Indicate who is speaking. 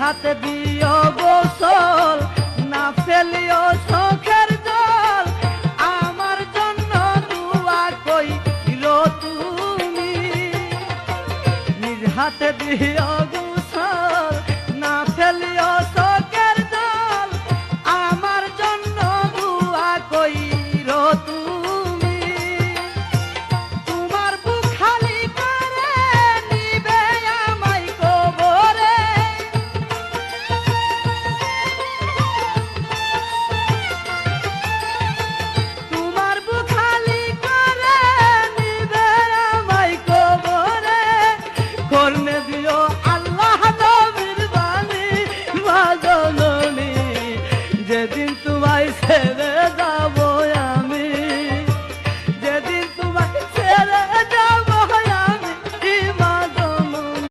Speaker 1: হাতে দিও গোসল, না ফেলিও চোখের জল, আমার জন্য দুয়া কইরো তুমি। নিজ হাতে দিও গোসল, না ফেলিও চোখের জল, আমার জন্য দুয়া কইরো তুমি। তোমার বুক খালি করে নিবে আমায় কবরে, তোমার বুক খালি করে নিবে আমায় কবরে, করনে দিও